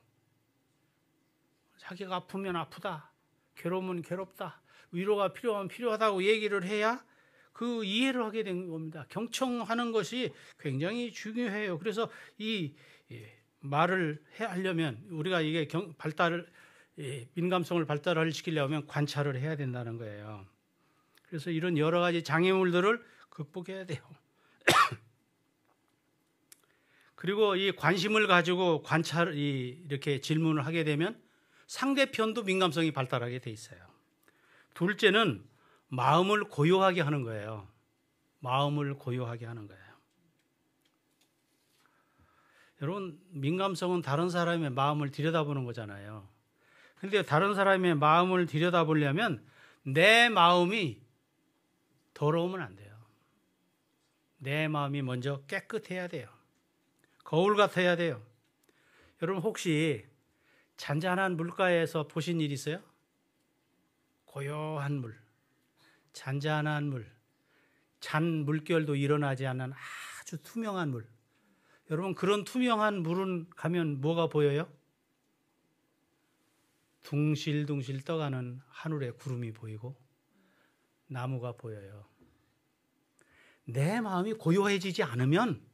A: 자기가 아프면 아프다, 괴로우면 괴롭다, 위로가 필요하면 필요하다고 얘기를 해야 그 이해를 하게 된 겁니다. 경청하는 것이 굉장히 중요해요. 그래서 이 말을 하려면 우리가 이게 민감성을 발달을 시키려면 관찰을 해야 된다는 거예요. 그래서 이런 여러 가지 장애물들을 극복해야 돼요. 그리고 이 관심을 가지고 이렇게 질문을 하게 되면 상대편도 민감성이 발달하게 돼 있어요. 둘째는 마음을 고요하게 하는 거예요. 마음을 고요하게 하는 거예요. 여러분, 민감성은 다른 사람의 마음을 들여다보는 거잖아요. 그런데 다른 사람의 마음을 들여다보려면 내 마음이 더러우면 안 돼요. 내 마음이 먼저 깨끗해야 돼요. 거울 같아야 돼요. 여러분, 혹시 잔잔한 물가에서 보신 일 있어요? 고요한 물, 잔잔한 물, 잔 물결도 일어나지 않는 아주 투명한 물. 여러분, 그런 투명한 물은 가면 뭐가 보여요? 둥실둥실 떠가는 하늘의 구름이 보이고 나무가 보여요. 내 마음이 고요해지지 않으면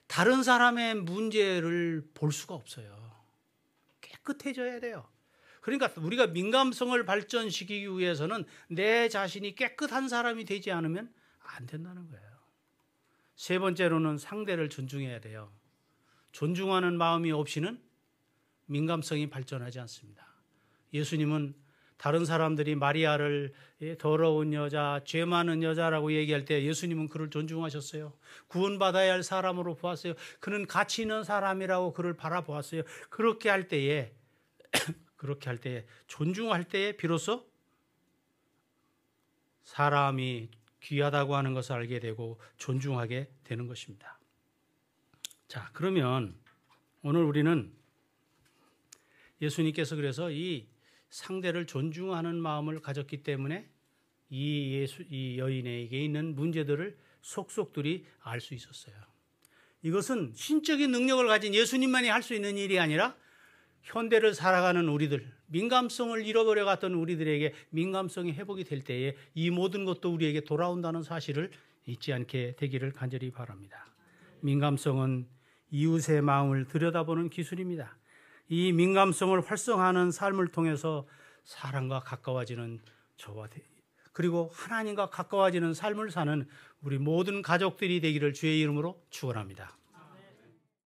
A: 다른 사람의 문제를 볼 수가 없어요. 깨끗해져야 돼요. 그러니까 우리가 민감성을 발전시키기 위해서는 내 자신이 깨끗한 사람이 되지 않으면 안 된다는 거예요. 세 번째로는 상대를 존중해야 돼요. 존중하는 마음이 없이는 민감성이 발전하지 않습니다. 예수님은 다른 사람들이 마리아를 더러운 여자, 죄 많은 여자라고 얘기할 때 예수님은 그를 존중하셨어요. 구원받아야 할 사람으로 보았어요. 그는 가치 있는 사람이라고 그를 바라보았어요. 그렇게 할 때에 존중할 때에 비로소 사람이 귀하다고 하는 것을 알게 되고 존중하게 되는 것입니다. 자, 그러면 오늘 우리는 예수님께서 그래서 이 상대를 존중하는 마음을 가졌기 때문에 이 여인에게 있는 문제들을 속속들이 알 수 있었어요. 이것은 신적인 능력을 가진 예수님만이 할 수 있는 일이 아니라 현대를 살아가는 우리들, 민감성을 잃어버려 갔던 우리들에게 민감성이 회복이 될 때에 이 모든 것도 우리에게 돌아온다는 사실을 잊지 않게 되기를 간절히 바랍니다. 민감성은 이웃의 마음을 들여다보는 기술입니다. 이 민감성을 활성화하는 삶을 통해서 사람과 가까워지는 저와 그리고 하나님과 가까워지는 삶을 사는 우리 모든 가족들이 되기를 주의 이름으로 축원합니다.